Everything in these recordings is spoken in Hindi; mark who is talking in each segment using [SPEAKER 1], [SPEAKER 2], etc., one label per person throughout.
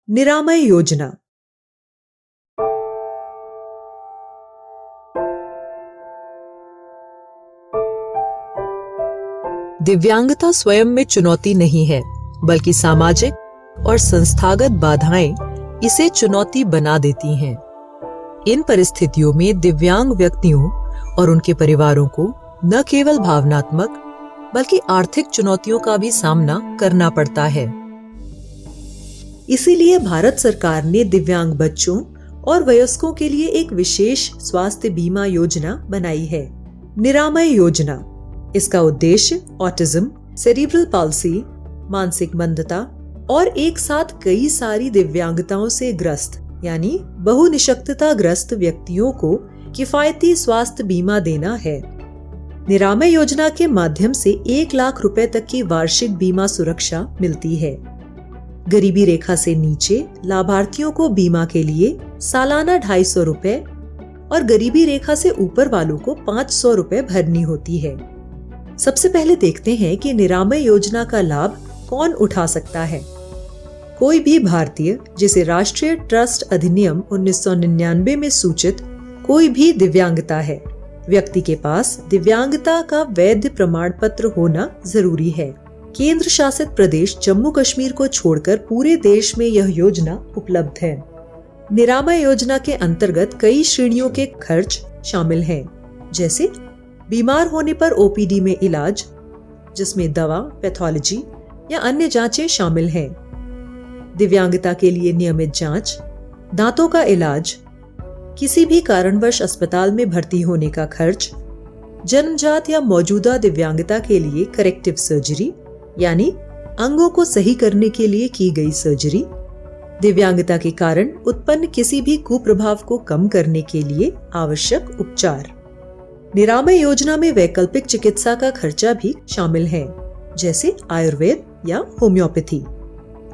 [SPEAKER 1] निरामय योजना। दिव्यांगता स्वयं में चुनौती नहीं है, बल्कि सामाजिक और संस्थागत बाधाएं इसे चुनौती बना देती हैं। इन परिस्थितियों में दिव्यांग व्यक्तियों और उनके परिवारों को न केवल भावनात्मक बल्कि आर्थिक चुनौतियों का भी सामना करना पड़ता है। इसीलिए भारत सरकार ने दिव्यांग बच्चों और वयस्कों के लिए एक विशेष स्वास्थ्य बीमा योजना बनाई है, निरामय योजना। इसका उद्देश्य ऑटिज्म, सेरिब्रल पाल्सी, मानसिक मंदता और एक साथ कई सारी दिव्यांगताओं से ग्रस्त यानी बहुनिशक्तता ग्रस्त व्यक्तियों को किफायती स्वास्थ्य बीमा देना है। निरामय योजना के माध्यम से 1 लाख रुपए तक की वार्षिक बीमा सुरक्षा मिलती है। गरीबी रेखा से नीचे लाभार्थियों को बीमा के लिए सालाना 250 रुपए और गरीबी रेखा से ऊपर वालों को 500 रुपए भरनी होती है। सबसे पहले देखते हैं कि निरामय योजना का लाभ कौन उठा सकता है। कोई भी भारतीय जिसे राष्ट्रीय ट्रस्ट अधिनियम 1999 में सूचित कोई भी दिव्यांगता है, व्यक्ति के पास दिव्यांगता का वैध प्रमाण पत्र होना जरूरी है। केंद्र शासित प्रदेश जम्मू कश्मीर को छोड़कर पूरे देश में यह योजना उपलब्ध है। निरामय योजना के अंतर्गत कई श्रेणियों के खर्च शामिल हैं, जैसे बीमार होने पर ओपीडी में इलाज, जिसमें दवा, पैथोलॉजी या अन्य जांचें शामिल हैं। दिव्यांगता के लिए नियमित जांच, दांतों का इलाज, किसी भी कारणवश अस्पताल में भर्ती होने का खर्च, जन्मजात या मौजूदा दिव्यांगता के लिए करेक्टिव सर्जरी यानी अंगों को सही करने के लिए की गई सर्जरी, दिव्यांगता के कारण उत्पन्न किसी भी कुप्रभाव को कम करने के लिए आवश्यक उपचार। निरामय योजना में वैकल्पिक चिकित्सा का खर्चा भी शामिल है, जैसे आयुर्वेद या होम्योपैथी।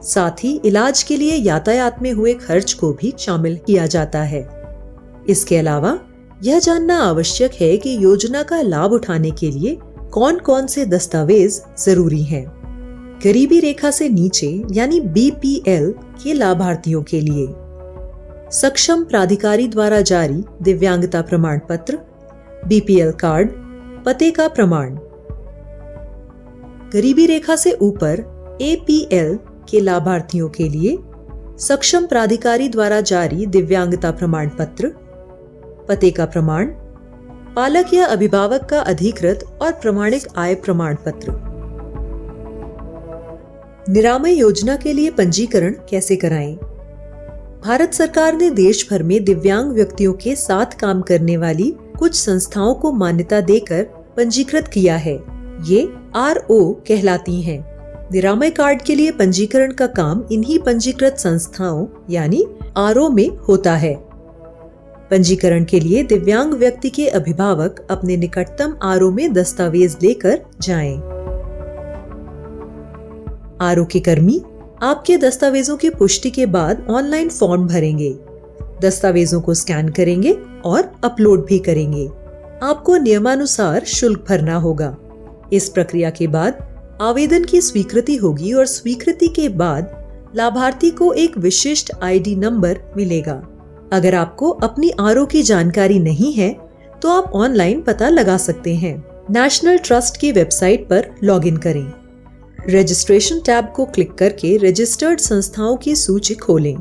[SPEAKER 1] साथ ही इलाज के लिए यातायात में हुए खर्च को भी शामिल किया जाता है। इसके अलावा यह जानना आवश्यक है कि योजना का लाभ उठाने के लिए कौन कौन से दस्तावेज जरूरी हैं। गरीबी रेखा से नीचे यानी बीपीएल के लाभार्थियों के लिए सक्षम प्राधिकारी द्वारा जारी दिव्यांगता प्रमाण पत्र, बीपीएल कार्ड, पते का प्रमाण। गरीबी रेखा से ऊपर एपीएल के लाभार्थियों के लिए सक्षम प्राधिकारी द्वारा जारी दिव्यांगता प्रमाण पत्र, पते का प्रमाण, पालक या अभिभावक का अधिकृत और प्रमाणिक आय प्रमाण पत्र। निरामय योजना के लिए पंजीकरण कैसे कराएं? भारत सरकार ने देश भर में दिव्यांग व्यक्तियों के साथ काम करने वाली कुछ संस्थाओं को मान्यता देकर पंजीकृत किया है। ये आरओ कहलाती हैं। निरामय कार्ड के लिए पंजीकरण का काम इन्हीं पंजीकृत संस्थाओं यानी आरओ में होता है। पंजीकरण के लिए दिव्यांग व्यक्ति के अभिभावक अपने निकटतम आरओ में दस्तावेज लेकर जाएं। आरओ के कर्मी आपके दस्तावेजों की पुष्टि के बाद ऑनलाइन फॉर्म भरेंगे, दस्तावेजों को स्कैन करेंगे और अपलोड भी करेंगे। आपको नियमानुसार शुल्क भरना होगा। इस प्रक्रिया के बाद आवेदन की स्वीकृति होगी और स्वीकृति के बाद लाभार्थी को एक विशिष्ट आईडी नंबर मिलेगा। अगर आपको अपनी आरओ की जानकारी नहीं है तो आप ऑनलाइन पता लगा सकते हैं। नेशनल ट्रस्ट की वेबसाइट पर लॉगिन करें। रजिस्ट्रेशन टैब को क्लिक करके रजिस्टर्ड संस्थाओं की सूची खोलें।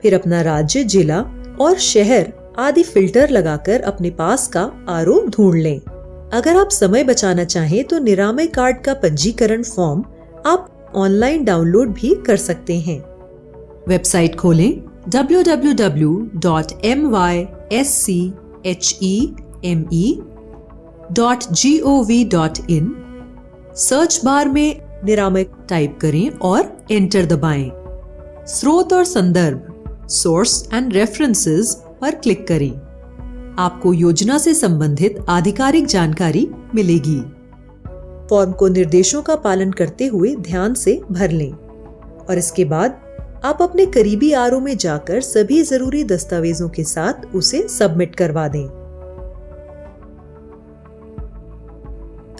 [SPEAKER 1] फिर अपना राज्य, जिला और शहर आदि फिल्टर लगाकर अपने पास का आरओ ढूंढ लें। अगर आप समय बचाना चाहें तो निरामय कार्ड का पंजीकरण फॉर्म आप ऑनलाइन डाउनलोड भी कर सकते हैं। वेबसाइट खोलें www.myscheme.gov.in। सर्च बार में निरामय टाइप करें और एंटर दबाएं। स्रोत और संदर्भ सोर्स एंड रेफरेंसेस पर क्लिक करें। आपको योजना से संबंधित आधिकारिक जानकारी मिलेगी। फॉर्म को निर्देशों का पालन करते हुए ध्यान से भर लें और इसके बाद आप अपने करीबी आरओ में जाकर सभी जरूरी दस्तावेजों के साथ उसे सबमिट करवा दें।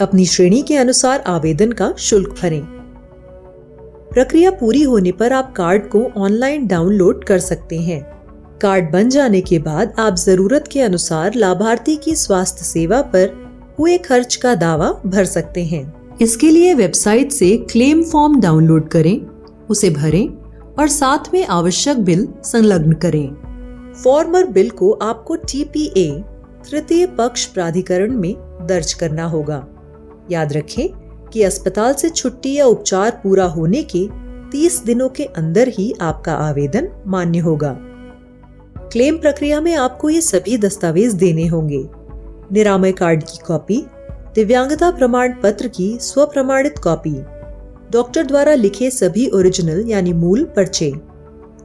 [SPEAKER 1] अपनी श्रेणी के अनुसार आवेदन का शुल्क भरें। प्रक्रिया पूरी होने पर आप कार्ड को ऑनलाइन डाउनलोड कर सकते हैं। कार्ड बन जाने के बाद आप जरूरत के अनुसार लाभार्थी की स्वास्थ्य सेवा पर हुए खर्च का दावा भर सकते हैं। इसके लिए वेबसाइट से क्लेम फॉर्म डाउनलोड करें, उसे भरें और साथ में आवश्यक बिल संलग्न करें। फॉर्म और बिल को आपको TPA तृतीय पक्ष प्राधिकरण में दर्ज करना होगा। याद रखें कि अस्पताल से छुट्टी या उपचार पूरा होने के 30 दिनों के अंदर ही आपका आवेदन मान्य होगा। क्लेम प्रक्रिया में आपको ये सभी दस्तावेज देने होंगे: निरामय कार्ड की कॉपी, दिव्यांगता प्रमाण पत्र की स्वप्रमाणित कॉपी, डॉक्टर द्वारा लिखे सभी ओरिजिनल यानी मूल पर्चे,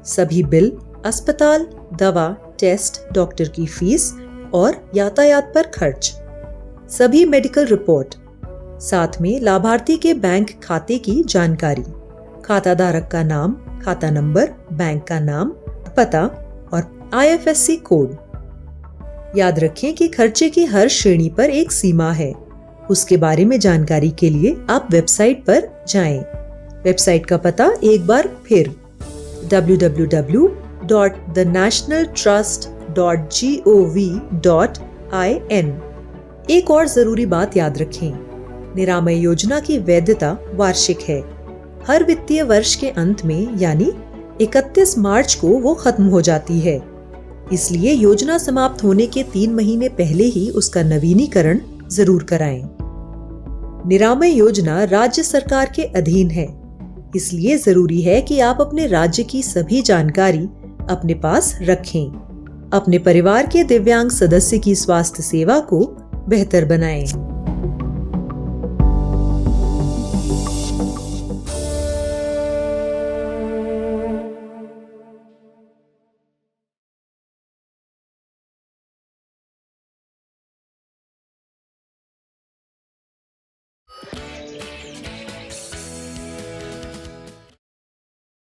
[SPEAKER 1] सभी बिल, अस्पताल, दवा, टेस्ट, डॉक्टर की फीस और यातायात पर खर्च, सभी मेडिकल रिपोर्ट, साथ में लाभार्थी के बैंक खाते की जानकारी, खाताधारक का नाम, खाता नंबर, बैंक का नाम, पता और IFSC कोड। याद रखें कि खर्चे की हर श्रेणी पर एक सीमा है। उसके बारे में जानकारी के लिए आप वेबसाइट पर जाएं। वेबसाइट का पता एक बार फिर www.thenationaltrust.gov.in। एक और जरूरी बात याद रखें, निरामय योजना की वैधता वार्षिक है। हर वित्तीय वर्ष के अंत में यानी 31 मार्च को वो खत्म हो जाती है। इसलिए योजना समाप्त होने के 3 महीने पहले ही उसका नवीनीकरण जरूर कराएं। निरामय योजना राज्य सरकार के अधीन है, इसलिए जरूरी है कि आप अपने राज्य की सभी जानकारी अपने पास रखें। अपने परिवार के दिव्यांग सदस्य की स्वास्थ्य सेवा को बेहतर बनाएं।